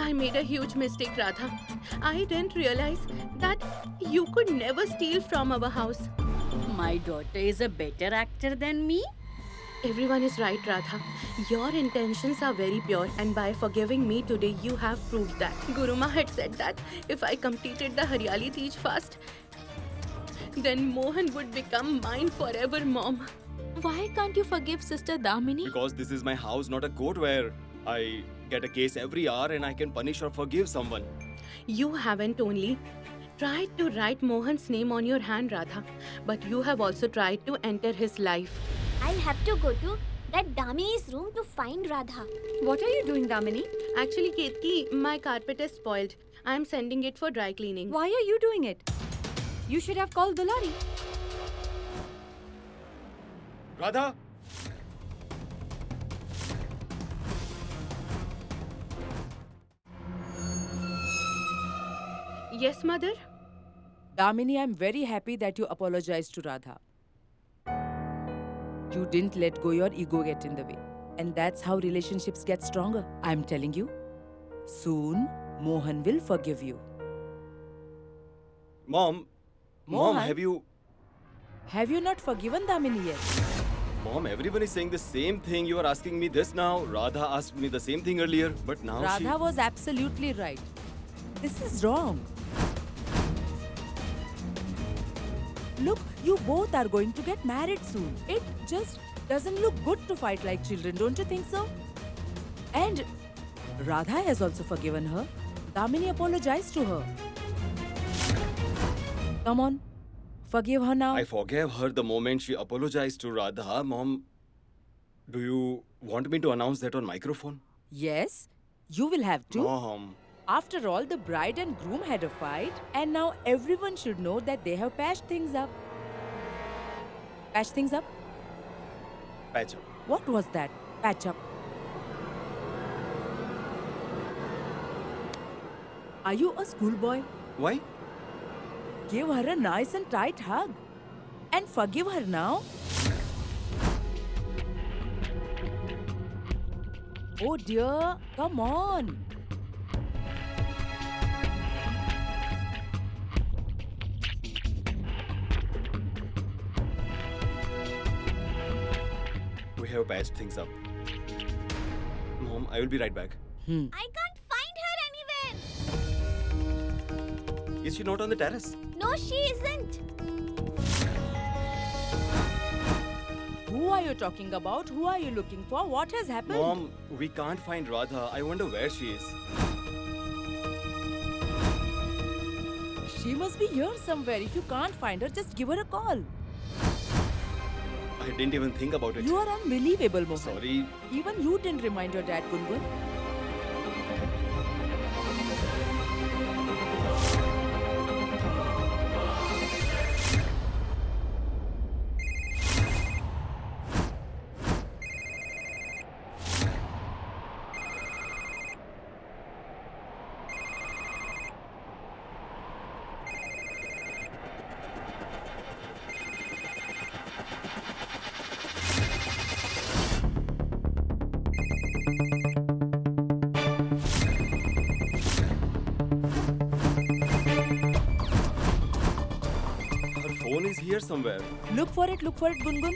I made a huge mistake, Radha. I didn't realize that you could never steal from our house. My daughter is a better actor than me. Everyone is right, Radha. Your intentions are very pure, and by forgiving me today, you have proved that. Guruma had said that if I completed the Haryali Teej fast, then Mohan would become mine forever, Mom. Why can't you forgive Sister Damini? Because this is my house, not a court where I get a case every hour and I can punish or forgive someone. You haven't only tried to write Mohan's name on your hand, Radha, but you have also tried to enter his life. I'll have to go to that Damini's room to find Radha. What are you doing, Damini? Actually, Ketki, my carpet is spoiled. I am sending it for dry cleaning. Why are you doing it? You should have called Dulari. Radha! Yes, Mother? Damini, I'm very happy that you apologized to Radha. You didn't let go your ego get in the way. And that's how relationships get stronger. I'm telling you, soon Mohan will forgive you. Mom, Mohan? have you... not forgiven Damini yet? Mom, everyone is saying the same thing. You are asking me this now. Radha asked me the same thing earlier, but now Radha was absolutely right. This is wrong. Look, you both are going to get married soon. It just doesn't look good to fight like children, don't you think so? And Radha has also forgiven her. Damini apologized to her. Come on, forgive her now. I forgave her the moment she apologized to Radha. Mom, do you want me to announce that on microphone? Yes, you will have to. Mom, After all, the bride and groom had a fight, and now everyone should know that they have patched things up. Patch things up? patch up. What was that? Patch up. Are you a schoolboy? Why? Give her a nice and tight hug. And forgive her now. Oh dear, come on. We have patched things up. Mom, I will be right back. I can't find her anywhere. Is she not on the terrace? No, she isn't. Who are you talking about? Who are you looking for? What has happened? Mom, we can't find Radha. I wonder where she is. She must be here somewhere. If you can't find her, just give her a call. I didn't even think about it. You are unbelievable, Mohan. Sorry. Even you didn't remind your dad, Gungun. Her phone is here somewhere. Look for it, Gungun.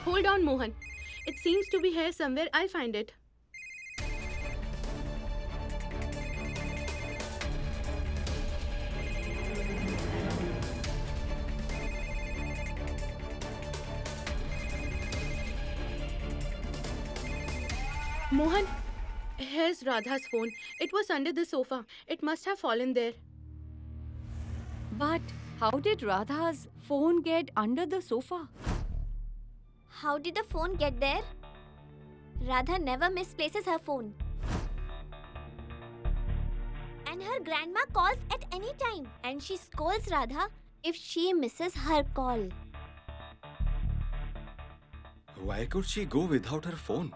Hold on, Mohan. It seems to be here somewhere. I'll find it. Mohan, Here's Radha's phone. It was under the sofa. It must have fallen there. But how did Radha's phone get under the sofa? How did the phone get there? Radha never misplaces her phone. And her grandma calls at any time. And she scolds Radha if she misses her call. Why could she go without her phone?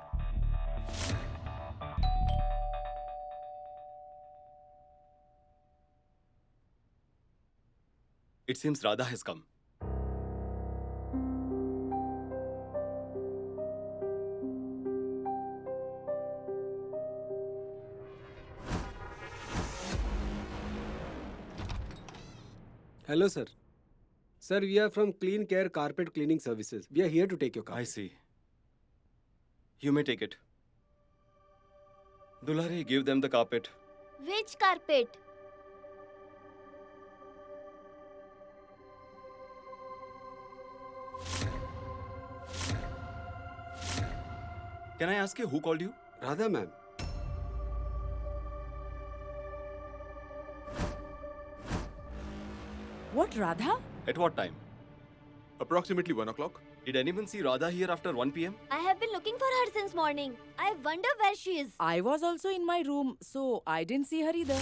It seems Radha has come. Hello, sir. Sir, we are from Clean Care Carpet Cleaning Services. We are here to take your carpet. I see. You may take it. Dulhari, give them the carpet. Which carpet? Can I ask you who called you? Radha, ma'am. What, Radha? At what time? Approximately 1 o'clock. Did anyone see Radha here after 1 p.m.? I have been looking for her since morning. I wonder where she is. I was also in my room, so I didn't see her either.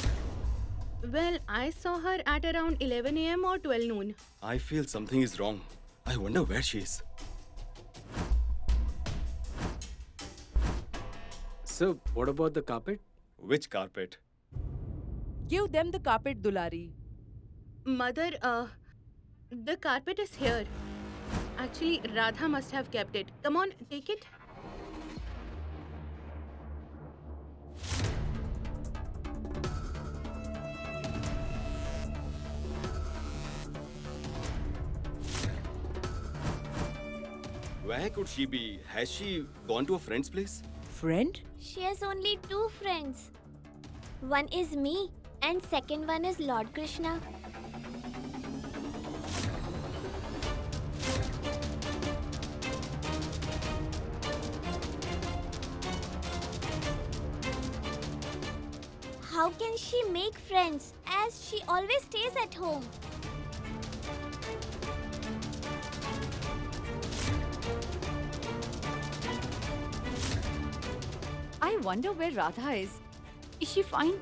Well, I saw her at around 11 a.m. or 12 noon. I feel something is wrong. I wonder where she is. So, what about the carpet? Which carpet? Give them the carpet, Dulari. Mother, the carpet is here. Actually, Radha must have kept it. Come on, take it. Where could she be? Has she gone to a friend's place? Friend? She has only two friends. One is me and second one is Lord Krishna. How can she make friends as she always stays at home? I wonder where Radha is. Is she fine?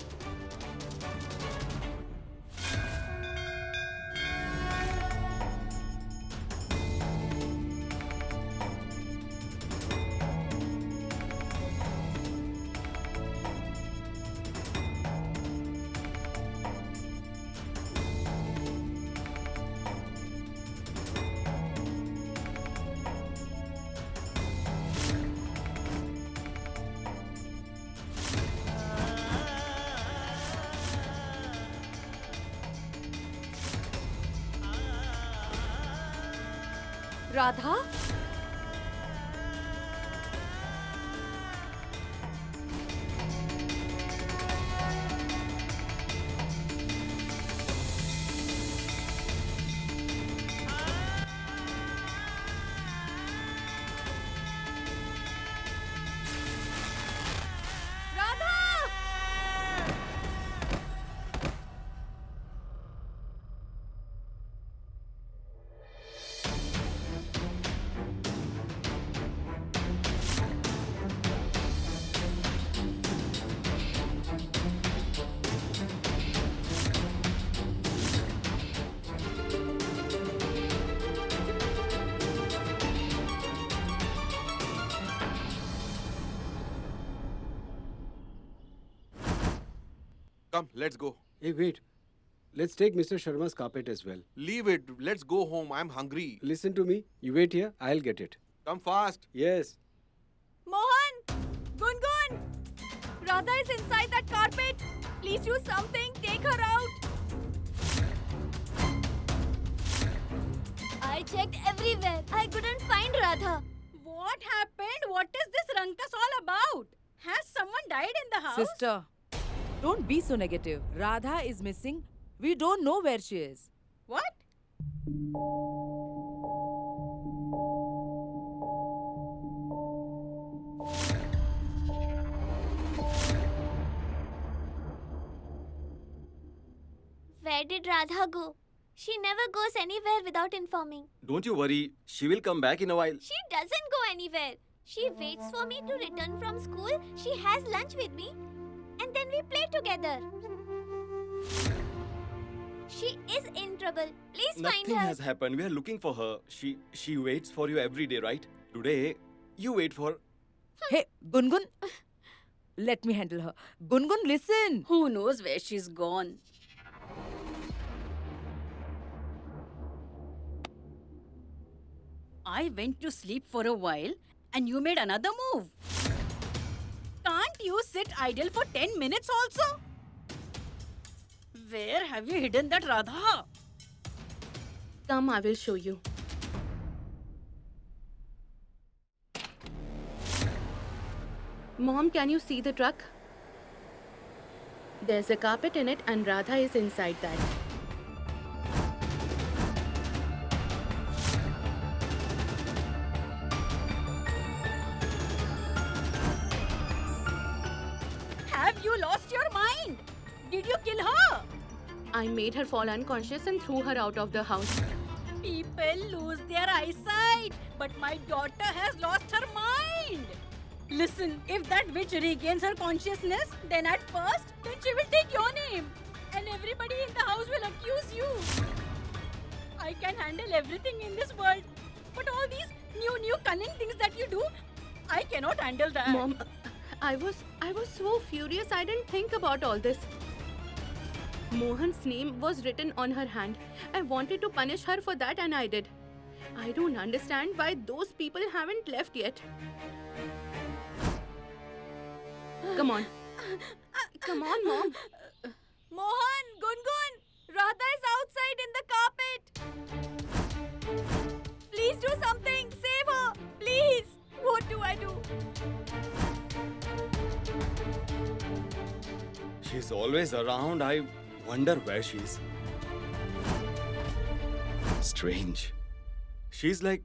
Radha? Come, let's go. Hey, wait. Let's take Mr. Sharma's carpet as well. Leave it. Let's go home. I'm hungry. Listen to me. You wait here. I'll get it. Come fast. Yes. Mohan! Gungun! Radha is inside that carpet. Please do something. Take her out. I checked everywhere. I couldn't find Radha. What happened? What is this ruckus all about? Has someone died in the house? Sister, don't be so negative. Radha is missing. We don't know where she is. What? Where did Radha go? She never goes anywhere without informing. Don't you worry, she will come back in a while. She doesn't go anywhere. She waits for me to return from school. She has lunch with me. And then we play together. She is in trouble. Please find Nothing her. has happened. We are looking for her. She waits for you every day, right? Today, you wait for. Hey, Gungun. Let me handle her. Gungun, listen. Who knows where she's gone? I went to sleep for a while and you made another move. Can't you sit idle for 10 minutes also? Where have you hidden that Radha? Come, I will show you. Mom, can you see the truck? There's a carpet in it and Radha is inside that. Have you lost your mind? Did you kill her? I made her fall unconscious and threw her out of the house. People lose their eyesight, but my daughter has lost her mind. Listen, if that witch regains her consciousness, then at first, then she will take your name. And everybody in the house will accuse you. I can handle everything in this world. But all these new cunning things that you do, I cannot handle that. Mom, I was so furious I didn't think about all this. Mohan's name was written on her hand. I wanted to punish her for that and I did. I don't understand why those people haven't left yet. Come on. Come on, Mom. Mohan, Gungun, Radha is outside in the carpet. Please do something. Save her. Please. What do I do? She's always around. I wonder where she is. Strange. She's like.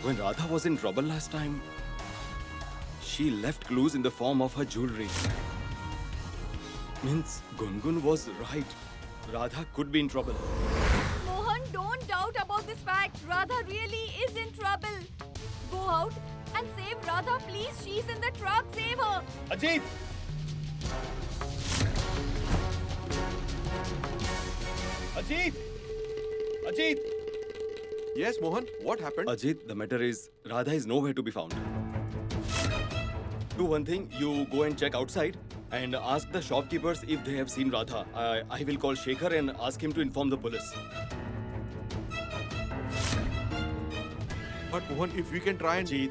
When Radha was in trouble last time, she left clues in the form of her jewelry. Means Gungun was right. Radha could be in trouble. Mohan, don't doubt about this fact. Radha really is in trouble. Go out and save Radha, please. She's in the truck. Save her. Ajit! Ajit! Ajit! Yes, Mohan, what happened? Ajit, the matter is, Radha is nowhere to be found. Do one thing, you go and check outside and ask the shopkeepers if they have seen Radha. I will call Shekhar and ask him to inform the police. But Mohan, if we can try and... Ajit,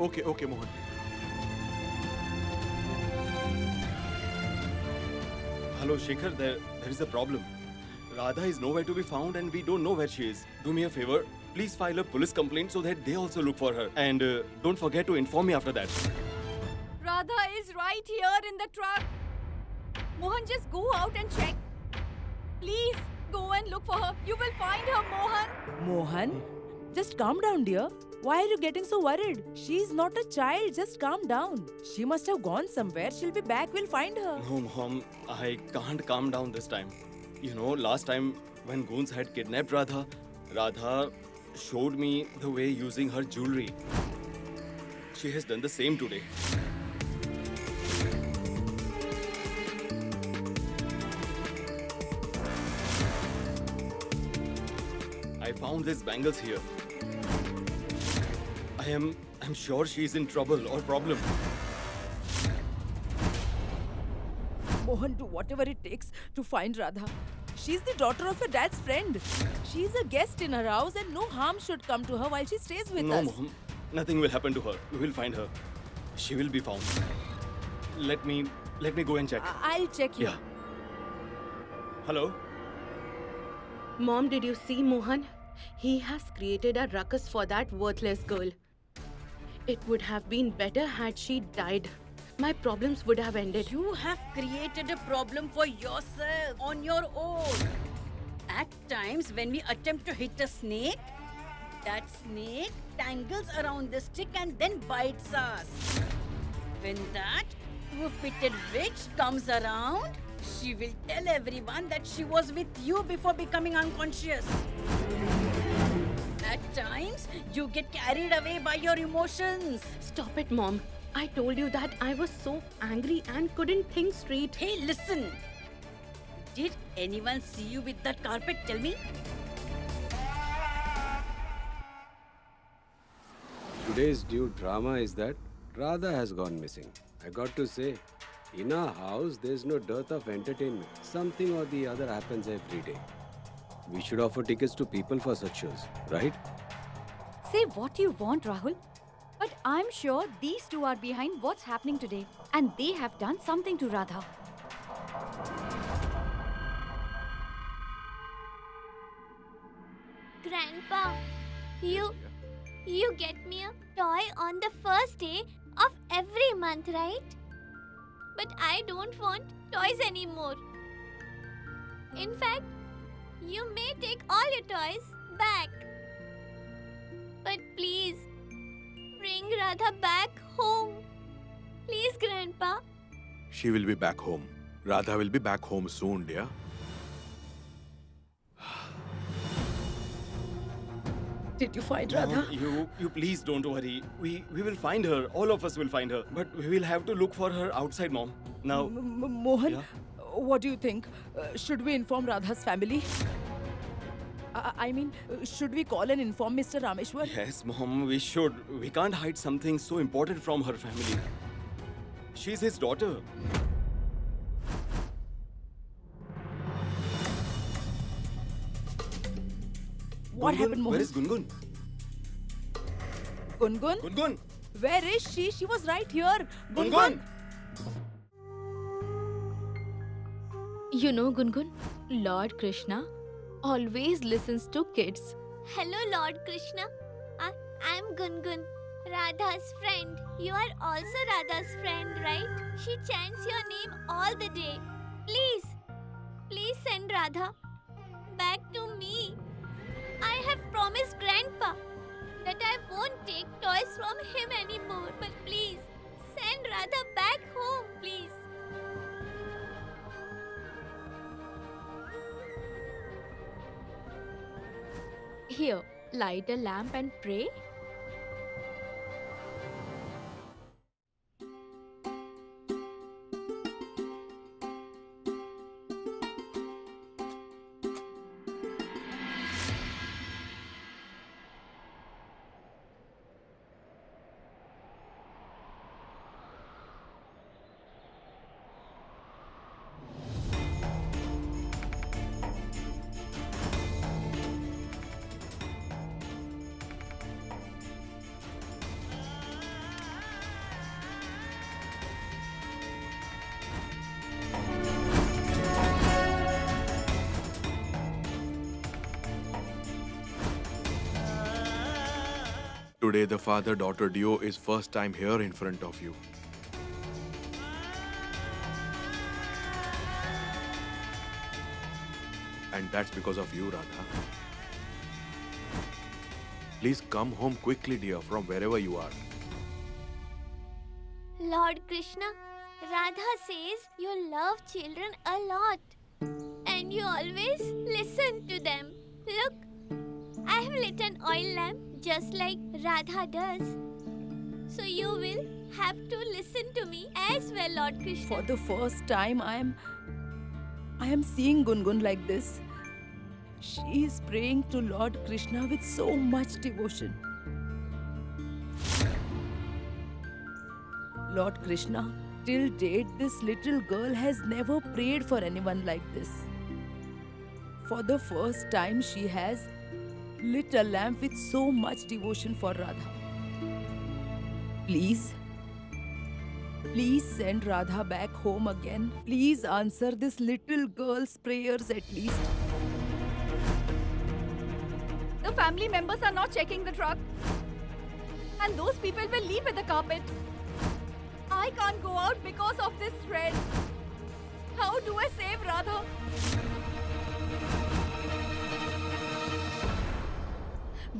Okay, Mohan. hello Shekhar, there is a problem. Radha is nowhere to be found and we don't know where she is. Do me a favor, please file a police complaint so that they also look for her. And don't forget to inform me after that. Radha is right here in the truck. Mohan, just go out and check. Please, go and look for her. You will find her, Mohan. Mohan, just calm down, dear. Why are you getting so worried? She's not a child. Just calm down. She must have gone somewhere. She'll be back. We'll find her. No, Mom, I can't calm down this time. You know, last time when goons had kidnapped Radha, Radha showed me the way using her jewelry. She has done the same today. I found these bangles here. I'm sure she's in trouble or problem. Mohan, do whatever it takes to find Radha. She's the daughter of your dad's friend. She's a guest in her house and no harm should come to her while she stays with No, us. Mom. Nothing will happen to her. We will find her. She will be found. let me go and check. I'll check you. Yeah. Hello? Mom, did you see Mohan? He has created a ruckus for that worthless girl. It would have been better had she died. My problems would have ended. You have created a problem for yourself on your own. At times, when we attempt to hit a snake, that snake tangles around the stick and then bites us. When that two-footed witch comes around, she will tell everyone that she was with you before becoming unconscious. At times, you get carried away by your emotions. Stop it, Mom. I told you that I was so angry and couldn't think straight. Hey, listen. Did anyone see you with that carpet? Tell me. Today's new drama is that Radha has gone missing. I got to say, in our house, there's no dearth of entertainment. Something or the other happens every day. We should offer tickets to people for such shows, right? Say what you want, Rahul. But I'm sure these two are behind what's happening today. And they have done something to Radha. Grandpa, you get me a toy on the first day of every month, right? But I don't want toys anymore. In fact, you may take all your toys back. But please, bring Radha back home. Please, Grandpa. She will be back home. Radha will be back home soon, dear. Did you find Mom, Radha? you please don't worry. We will find her. All of us will find her. But we will have to look for her outside, Mom. Now, Mohan, Yeah? what do you think? Should we inform Radha's family? I mean, should we call and inform Mr. Rameshwar? yes, Mom, we should. We can't hide something so important from her family. She's his daughter. What happened, Mohan? Where is Gungun? Gungun? Gungun! Where is she? She was right here. Gungun! You know, Gungun, Lord Krishna always listens to kids. Hello, Lord Krishna. I'm Gungun, Radha's friend. You are also Radha's friend, right? She chants your name all the day. Please send Radha back to me. I have promised Grandpa that I won't take toys from him anymore. But please, send Radha back home, please. Here, light a lamp and pray. Today, the father-daughter duo is first time here in front of you. And that's because of you, Radha. Please come home quickly, dear, from wherever you are. Lord Krishna, Radha says you love children a lot. And you always listen to them. Look, I have lit an oil lamp just like Radha does. So you will have to listen to me as well, Lord Krishna. For the first time, I am seeing Gungun like this. She is praying to Lord Krishna with so much devotion. Lord Krishna, till date, this little girl has never prayed for anyone like this. For the first time, she has lit a lamp with so much devotion for Radha. Please, Please send Radha back home again. Please answer this little girl's prayers at least. The family members are not checking the truck. And those people will leave with the carpet. I can't go out because of this thread. How do I save Radha?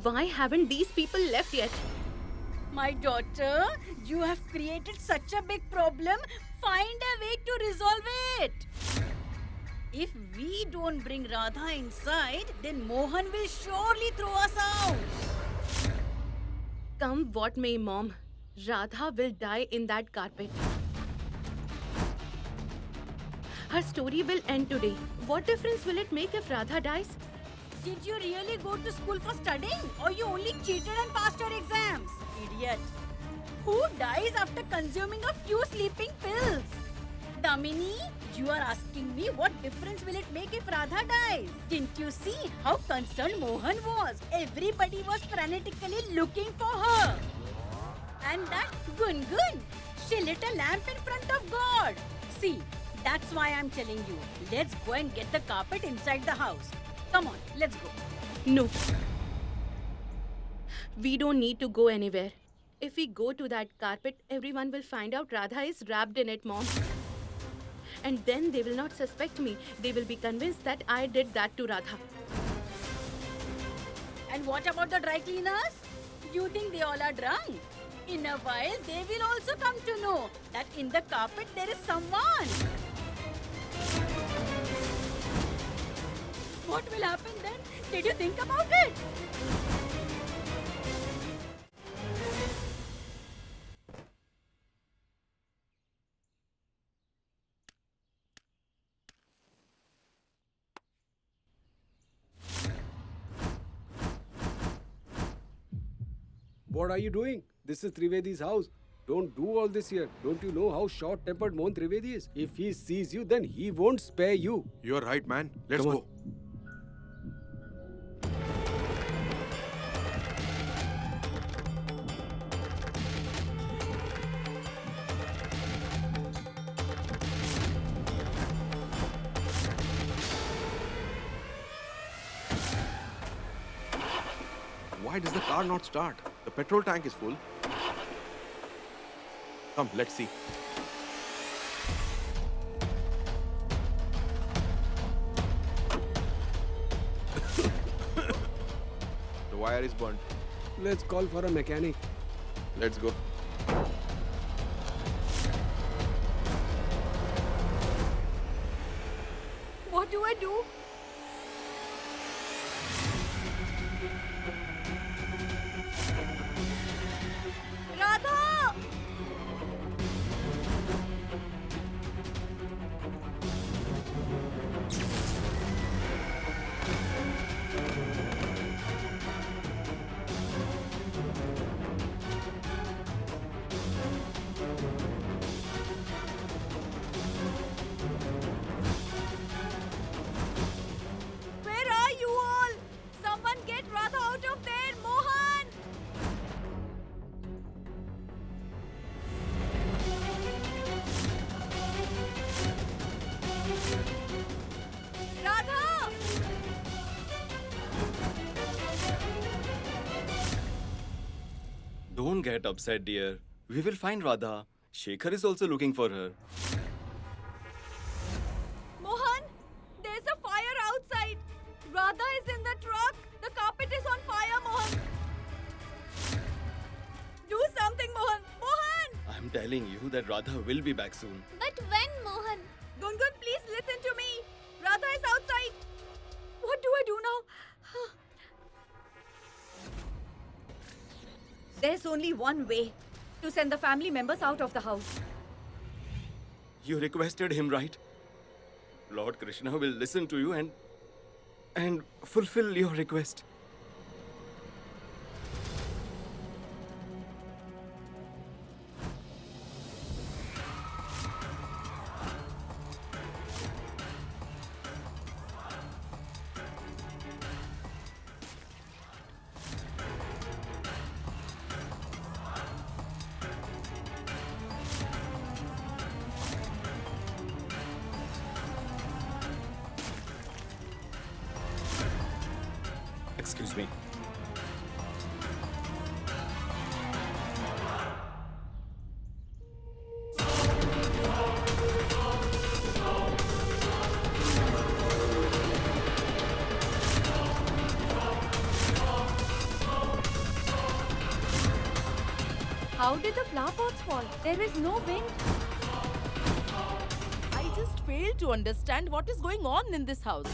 Why haven't these people left yet? My daughter, you have created such a big problem. Find a way to resolve it. If we don't bring Radha inside, then Mohan will surely throw us out. Come what may, Mom. Radha will die in that carpet. Her story will end today. What difference will it make if Radha dies? Did you really go to school for studying, or you only cheated and passed your exams? Idiot. Who dies after consuming a few sleeping pills? Damini, you are asking me what difference will it make if Radha dies? Didn't you see how concerned Mohan was? Everybody was frantically looking for her. And that Gungun, she lit a lamp in front of God. See, that's why I'm telling you. Let's go and get the carpet inside the house. Come on, let's go. No. We don't need to go anywhere. If we go to that carpet, everyone will find out Radha is wrapped in it, Mom. And then they will not suspect me. They will be convinced that I did that to Radha. And what about the dry cleaners? You think they all are drunk? In a while, they will also come to know that in the carpet there is someone. What will happen then? Did you think about it? What are you doing? This is Trivedi's house. Don't do all this here. Don't you know how short-tempered Mohan Trivedi is? If he sees you, then he won't spare you. You're right, man. Let's Come on. go. Why does the car not start? The petrol tank is full. Come, let's see. The wire is burnt. Let's call for a mechanic. Let's go. What do I do? Radha! Where are you all? Someone get Radha out of there, Mohan! Radha! Don't get upset, dear. We will find Radha. Shekhar is also looking for her. Mohan, there's a fire outside. Radha is in the truck. The carpet is on fire, Mohan. Do something, Mohan. Mohan! I'm telling you that Radha will be back soon. But when, Mohan? Gungun, please listen to me. Radha is outside. What do I do now? There's only one way to send the family members out of the house. You requested him, right? Lord Krishna will listen to you and fulfill your request. Excuse me. How did the flower pots fall? There is no wind. I just fail to understand what is going on in this house.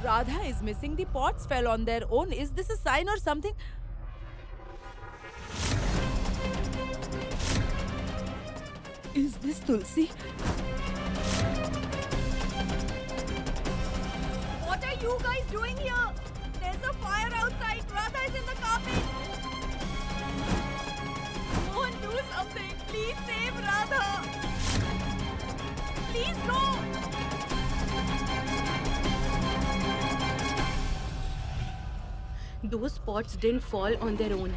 Radha is missing. The pots fell on their own. Is this a sign or something? Is this Tulsi? What are you guys doing here? There's a fire outside. Radha is in the carpet. Mohan, do something. Please save Radha. Please go. Those pots didn't fall on their own.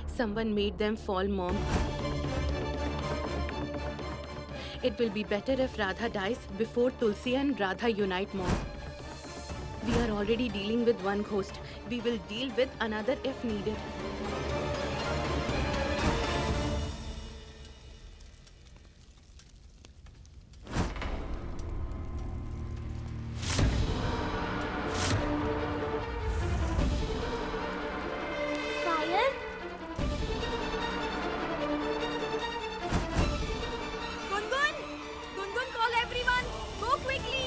Someone made them fall, Mom. It will be better if Radha dies before Tulsi and Radha unite, Mom. We are already dealing with one ghost. We will deal with another if needed. Fire? Gungun! Gungun, call everyone. Go quickly.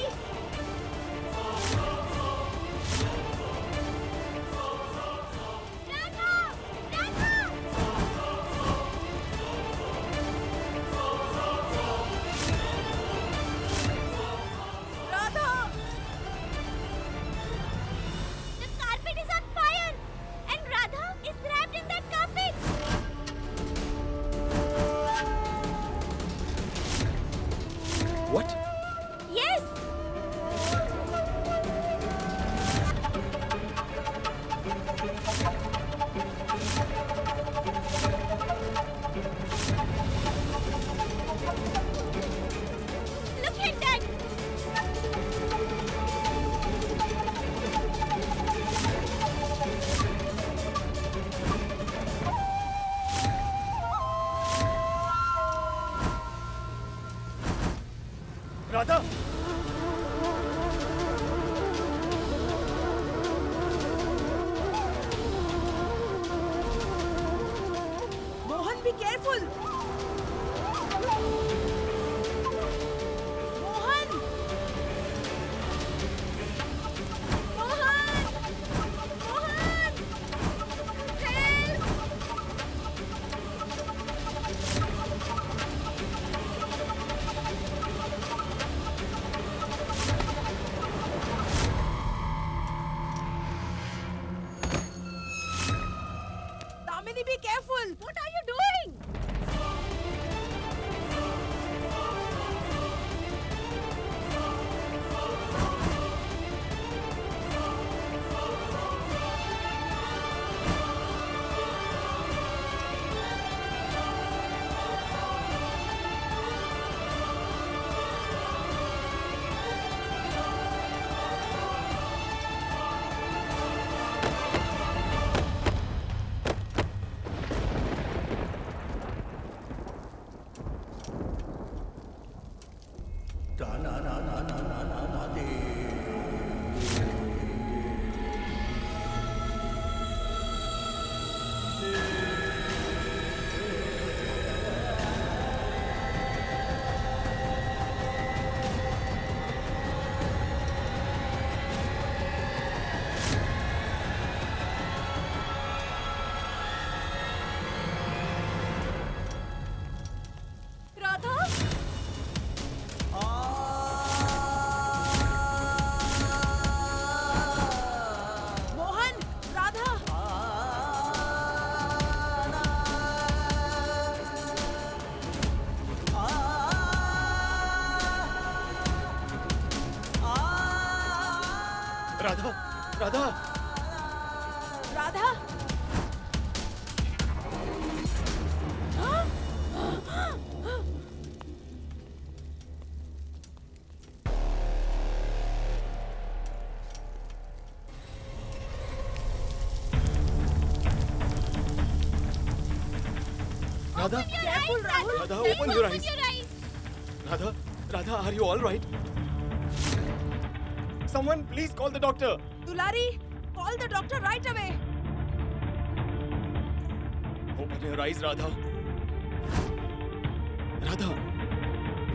Radha! Radha! Radha! The carpet is on fire! And Radha is wrapped in that carpet! What? Yes! Look at that! Radha! Mohan, be careful. Mohan! Mohan! Mohan! Help! Damini, be careful. What are you doing? Radha? Mohan! Radha! Radha! Radha! Radha! Radha, Careful, Rahul. Radha, open your eyes. Your eyes. Radha, Radha, are you all right? Someone, please call the doctor. Dulari, call the doctor right away. Open your eyes, Radha. Radha,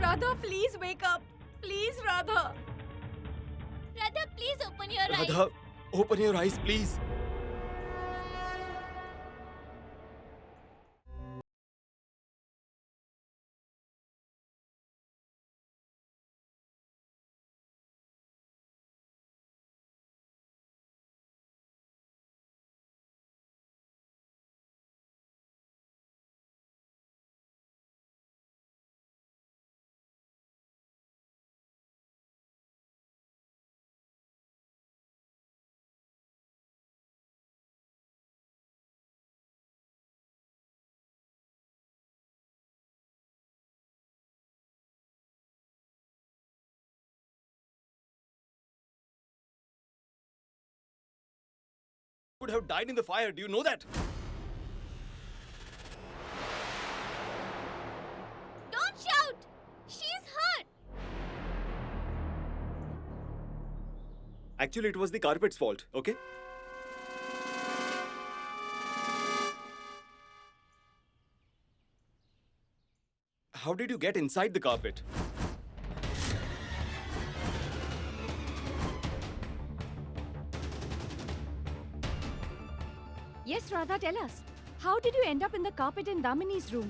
Radha, please wake up. Please, Radha. Radha, please open your eyes. Radha, open your eyes, please. Would have died in the fire. Do you know that? Don't shout. She's hurt. Actually, it was the carpet's fault, okay? How did you get inside the carpet? Yes, Radha, tell us. How did you end up in the carpet in Damini's room?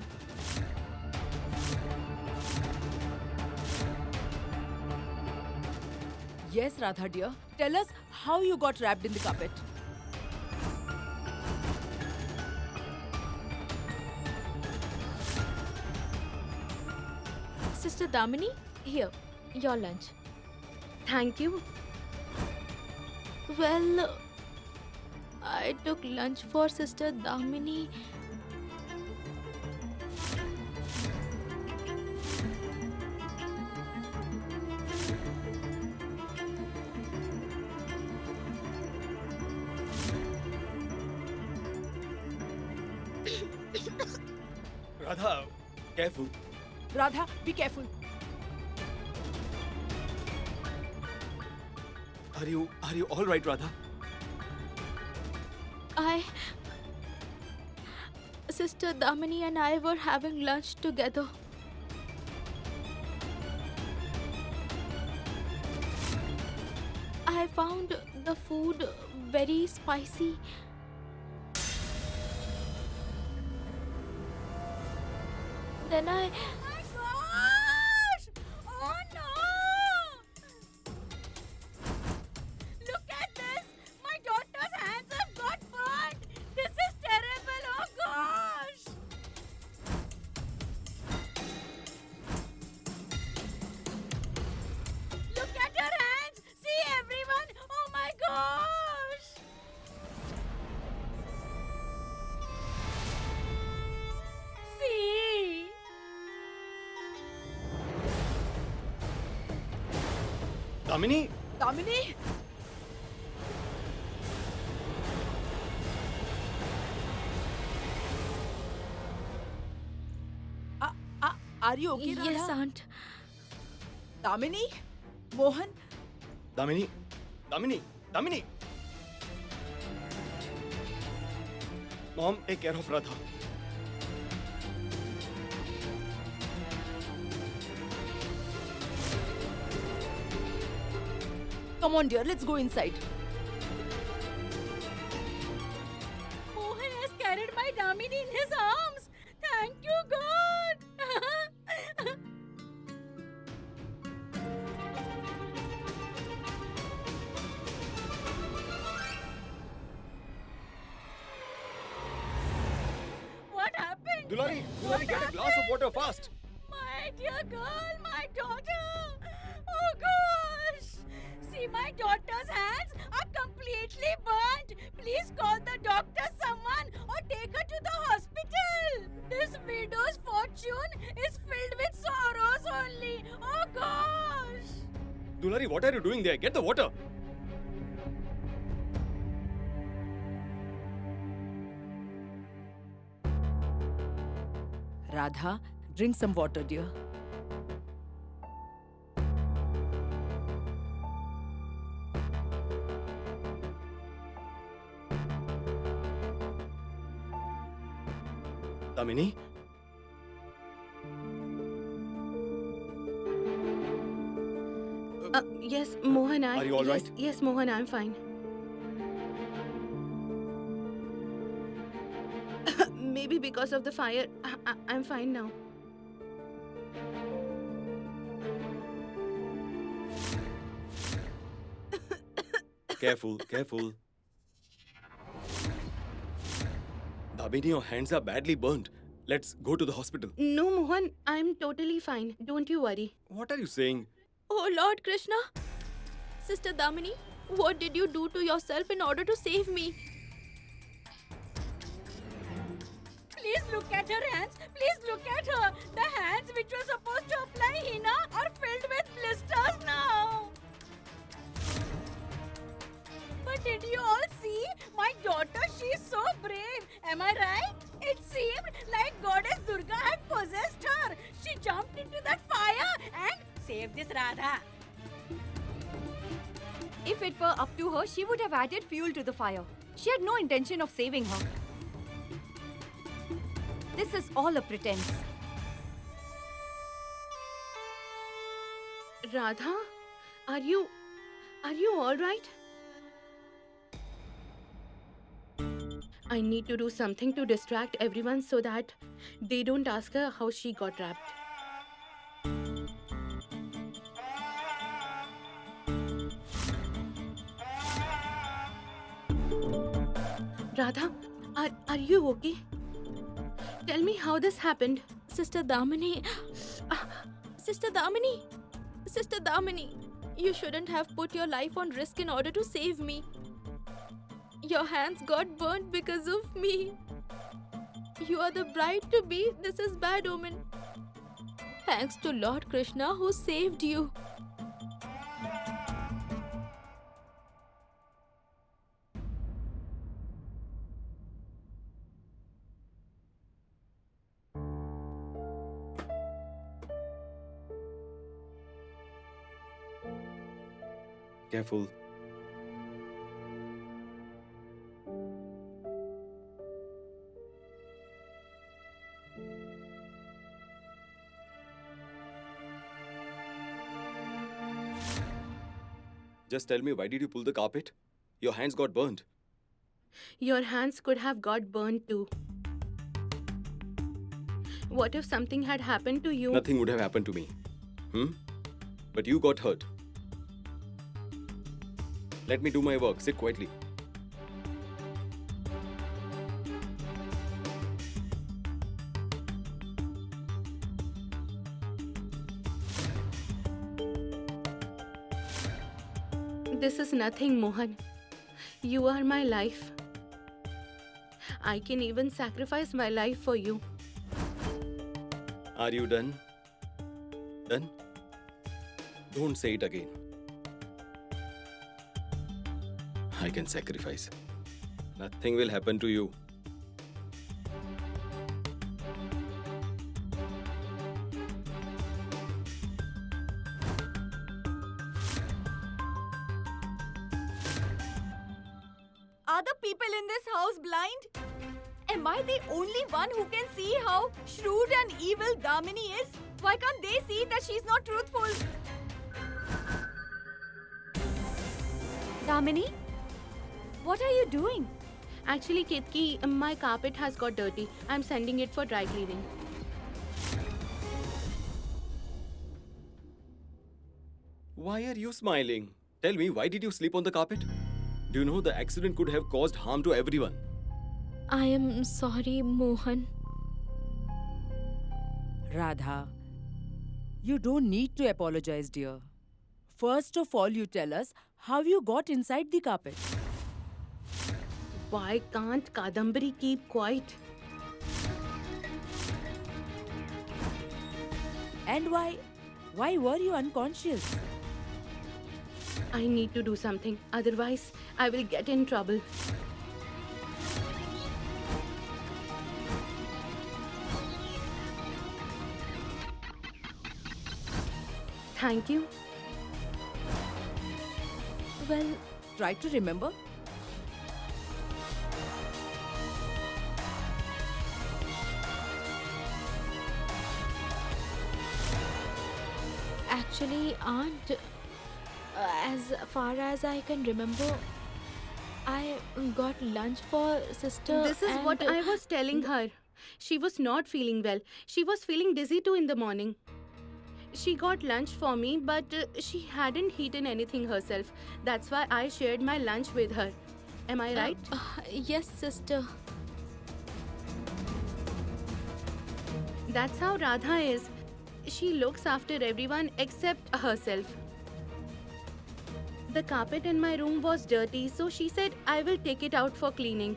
Yes, Radha dear. Tell us how you got wrapped in the carpet. Sister Damini, here, your lunch. Thank you. Well, I took lunch for Sister Damini. Radha, careful. Radha, be careful. Are you all right, Radha? Sister Damini and I were having lunch together. I found the food very spicy. Then I... My gosh! Oh no! Look at this! My daughter's hands have got burnt! This is terrible! Oh gosh! Look at her hands! See everyone! Oh my gosh! See? Damini? Damini? Are you okay, Radha? Yes, Aunt. Damini? Mohan? Damini? Damini? Damini? Mom, take care of Radha. Come on, dear, let's go inside. Mohan has carried my Damini in his arms. Thank you, God. What happened? Dulari, What get a glass of water fast. My dear girl, my daughter. Oh gosh. See, my daughter's hands are completely burnt. Please call the doctor, someone, or take her to the hospital. This widow's fortune is filled with sorrows only. Oh gosh. Dulari, what are you doing there? Get the water. Radha, drink some water, dear. Damini? Yes, Mohan, Are you all yes, right? Yes, Mohan, I'm fine. Maybe because of the fire, I'm fine now. Careful, careful. Damini, your hands are badly burnt. Let's go to the hospital. No, Mohan, I'm totally fine. Don't you worry. What are you saying? Oh Lord Krishna! Sister Damini, what did you do to yourself in order to save me? Please look at her hands. Please look at her. The hands which were supposed to apply henna are filled with blisters now. But did you all see? My daughter, she's so brave. Am I right? It seemed like Goddess Durga had possessed her. She jumped into that fire and saved this Radha. If it were up to her, she would have added fuel to the fire. She had no intention of saving her. This is all a pretense. Radha, are you all right? I need to do something to distract everyone so that they don't ask her how she got trapped. Radha, are you okay? Tell me how this happened. Sister Damini. Sister Damini. Sister Damini. You shouldn't have put your life on risk in order to save me. Your hands got burnt because of me. You are the bride to be. This is bad omen. Thanks to Lord Krishna who saved you. Careful. Just tell me, why did you pull the carpet? Your hands got burnt. Your hands could have got burned too. What if something had happened to you? Nothing would have happened to me. But you got hurt. Let me do my work. Sit quietly. This is nothing, Mohan. You are my life. I can even sacrifice my life for you. Are you done? Done? Don't say it again. I can sacrifice. Nothing will happen to you. Are the people in this house blind? Am I the only one who can see how shrewd and evil Damini is? Why can't they see that she's not truthful? Damini? What are you doing? Actually, Ketki, my carpet has got dirty. I'm sending it for dry cleaning. Why are you smiling? Tell me, why did you sleep on the carpet? Do you know the accident could have caused harm to everyone? I am sorry, Mohan. Radha, you don't need to apologize, dear. First of all, you tell us how you got inside the carpet. Why can't Kadambari keep quiet? And why were you unconscious? I need to do something. Otherwise, I will get in trouble. Thank you. Well, try to remember. Actually, Aunt, as far as I can remember, I got lunch for sister. This is what I was telling her. She was not feeling well. She was feeling dizzy too in the morning. She got lunch for me, but she hadn't eaten anything herself. That's why I shared my lunch with her. Am I right? Yes, sister. That's how Radha is. She looks after everyone except herself. The carpet in my room was dirty, so she said I will take it out for cleaning.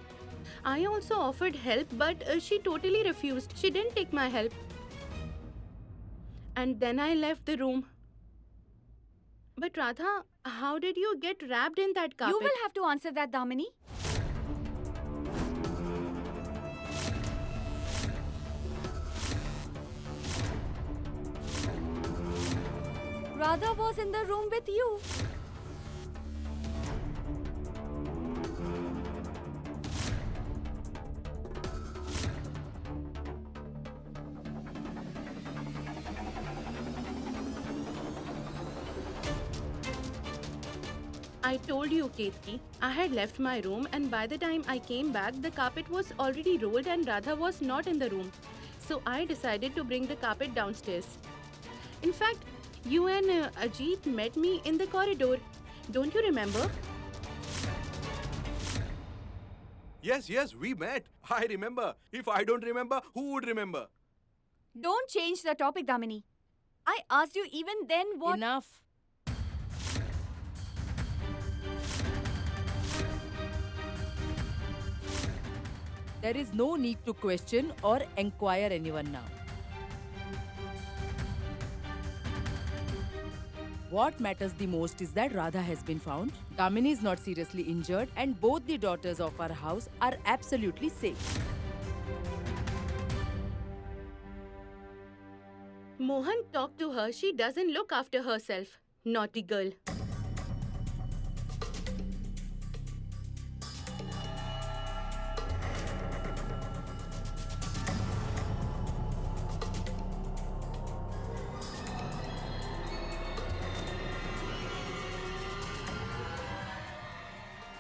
I also offered help, but she totally refused. She didn't take my help. And then I left the room. But Radha, how did you get wrapped in that carpet? You will have to answer that, Damini. Radha was in the room with you. I told you, Ketki. I had left my room, and by the time I came back, the carpet was already rolled and Radha was not in the room. So I decided to bring the carpet downstairs. In fact, you and Ajit met me in the corridor. Don't you remember? Yes, we met. I remember. If I don't remember, who would remember? Don't change the topic, Damini. I asked you even then what. Enough. There is no need to question or enquire anyone now. What matters the most is that Radha has been found, Damini is not seriously injured, and both the daughters of our house are absolutely safe. Mohan, talk to her. She doesn't look after herself. Naughty girl.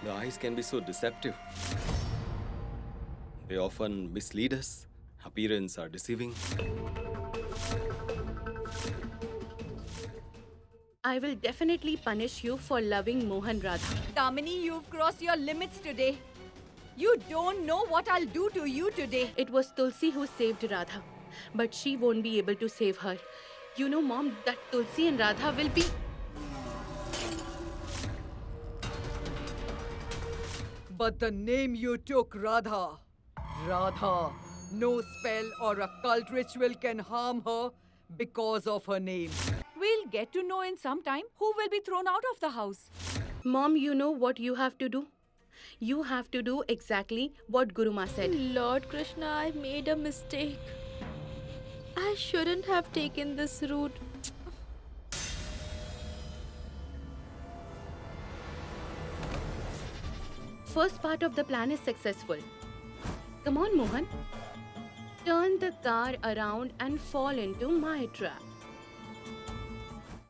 The eyes can be so deceptive. They often mislead us. Appearances are deceiving. I will definitely punish you for loving Mohan Radha. Damini, you've crossed your limits today. You don't know what I'll do to you today. It was Tulsi who saved Radha, but she won't be able to save her. You know, Mom, that Tulsi and Radha will be... But the name you took, Radha. Radha. No spell or occult ritual can harm her because of her name. We'll get to know in some time who will be thrown out of the house. Mom, you know what you have to do? You have to do exactly what Guruma said. Lord Krishna, I made a mistake. I shouldn't have taken this route. First part of the plan is successful. Come on, Mohan. Turn the car around and fall into my trap.